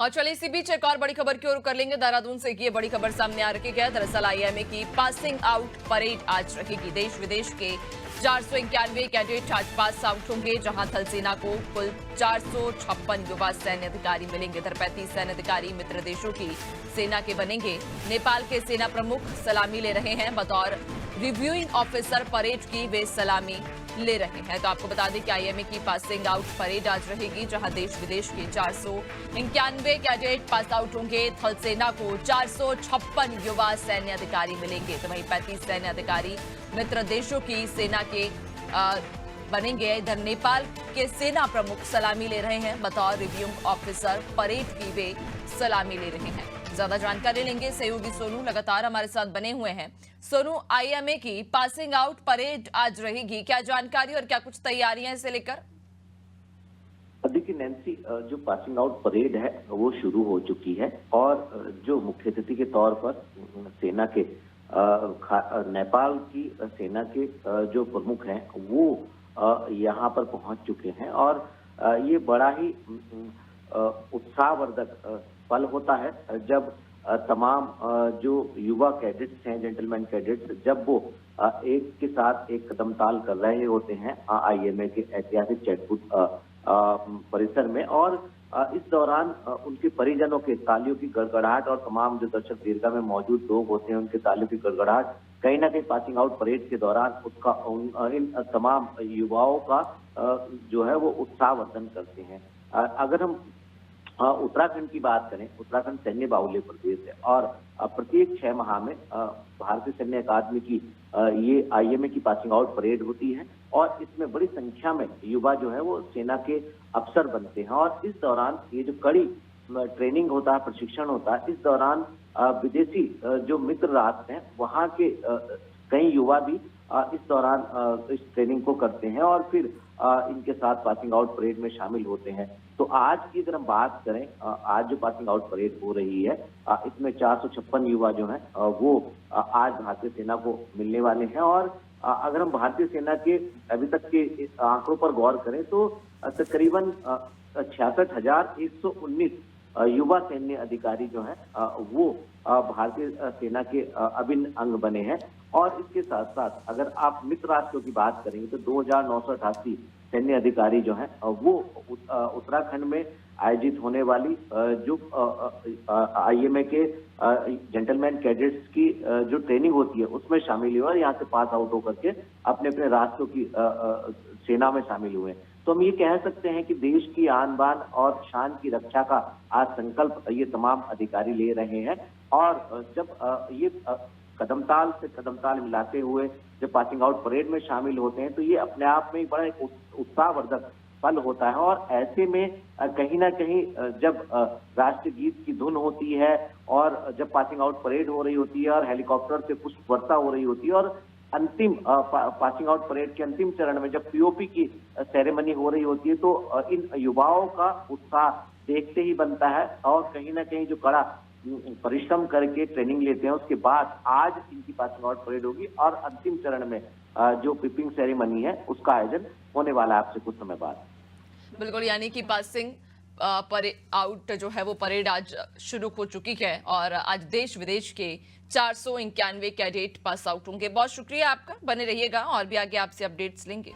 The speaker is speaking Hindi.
और चलिए इसी बीच एक और बड़ी खबर की ओर कर लेंगे। देहरादून से ये बड़ी खबर सामने आ रही है। दरअसल आईएमए की पासिंग आउट परेड आज रहेगी। देश विदेश के 491 कैडेट आज पास आउट होंगे, जहां थल सेना को कुल 456 युवा सैन्य अधिकारी मिलेंगे। इधर 35 सैन्य अधिकारी मित्र देशों की सेना के बनेंगे। नेपाल के सेना प्रमुख सलामी ले रहे हैं। बतौर रिव्यूइंग ऑफिसर परेड की वे सलामी ले रहे हैं। तो आपको बता दें कि आईएमए की पासिंग आउट परेड आज रहेगी, जहां देश विदेश के 491 कैडेट पास आउट होंगे। थल सेना को 456 युवा सैन्य अधिकारी मिलेंगे, तो वहीं 35 सैन्य अधिकारी मित्र देशों की सेना के बनेंगे। इधर नेपाल के सेना प्रमुख सलामी ले रहे हैं। बतौर रिव्यूइंग ऑफिसर परेड की वे सलामी ले रहे हैं। ज्यादा जानकारी लेंगे, सहयोगी सोनू लगातार हमारे साथ बने हुए हैं। सोनू, आईएमए की पासिंग आउट परेड आज रहेगी, क्या जानकारी और क्या कुछ तैयारियां इसे लेकर? देखिए नैन्सी, जो पासिंग आउट परेड है वो शुरू हो चुकी है और जो मुख्य अतिथि के तौर पर सेना के नेपाल की सेना के जो प्रमुख हैं वो यहाँ पर पहुंच चुके हैं और ये बड़ा ही उत्साहवर्धक पल होता है जब तमाम जो युवा कैडेट्स हैं, जेंटलमैन कैडेट्स, जब वो एक के साथ एक कदम ताल कर रहे होते हैं आईएमए के ऐतिहासिक चैटपुट परिसर में। और इस दौरान उनके परिजनों के तालियों की गड़गड़ाहट और तमाम जो दर्शक दीर्घा में मौजूद लोग होते हैं उनके तालियों की गड़गड़ाहट कहीं ना कहीं पासिंग आउट परेड के दौरान उसका इन तमाम युवाओं का जो है वो उत्साहवर्धन करते हैं। अगर हम उत्तराखंड की बात करें, उत्तराखंड सैन्य बाहुल्य प्रदेश है और प्रत्येक 6 माह में भारतीय सैन्य अकादमी की ये आईएमए की पासिंग आउट परेड होती है और इसमें बड़ी संख्या में युवा जो है वो सेना के अफसर बनते हैं। और इस दौरान ये जो कड़ी ट्रेनिंग होता है, प्रशिक्षण होता है, इस दौरान विदेशी जो मित्र राष्ट्र हैं वहाँ के कई युवा भी इस दौरान इस ट्रेनिंग को करते हैं और फिर इनके साथ पासिंग आउट परेड में शामिल होते हैं। तो आज की अगर हम बात करें, आज जो पासिंग आउट परेड हो रही है इसमें 456 युवा जो हैं वो आज भारतीय सेना को मिलने वाले हैं। और अगर हम भारतीय सेना के अभी तक के आंकड़ों पर गौर करें तो तकरीबन 66,119 युवा सैन्य अधिकारी जो हैं वो भारतीय सेना के अभिन्न अंग बने हैं। और इसके साथ साथ अगर आप मित्र राष्ट्रों की बात करेंगे तो 2,988 सैन्य अधिकारी जो हैं वो उत्तराखंड में आयोजित होने वाली जो आईएमए के जेंटलमैन कैडेट्स की जो ट्रेनिंग होती है उसमें शामिल हुए और यहाँ से पास आउट होकर के अपने अपने राष्ट्रों की सेना में शामिल हुए। तो हम ये कह सकते हैं कि देश की आन बान और शान की रक्षा का आज संकल्प ये तमाम अधिकारी ले रहे हैं। और जब ये कदम ताल से कदम ताल मिलाते हुए जब पासिंग आउट परेड में शामिल होते हैं तो ये अपने आप में बड़ा एक उत्साहवर्धक पल होता है। और ऐसे में कहीं ना कहीं जब राष्ट्रगीत की धुन होती है और जब पासिंग आउट परेड हो रही होती है और हेलीकॉप्टर से पुष्प वर्षा हो रही होती है और अंतिम पासिंग आउट परेड के अंतिम चरण में जब पीओपी की सेरेमनी हो रही होती है तो इन युवाओं का उत्साह देखते ही बनता है। और कहीं ना कहीं जो कड़ा परिश्रम करके ट्रेनिंग लेते हैं उसके बाद आज इनकी पासिंग आउट परेड होगी और अंतिम चरण में जो पिपिंग सेरेमनी है उसका आयोजन होने वाला है आपसे कुछ समय बाद। बिल्कुल, यानी कि पासिंग आउट जो है वो परेड आज शुरू हो चुकी है और आज देश विदेश के 491 कैडेट पास आउट होंगे। बहुत शुक्रिया आपका, बने रहिएगा और भी आगे आपसे अपडेट्स लेंगे।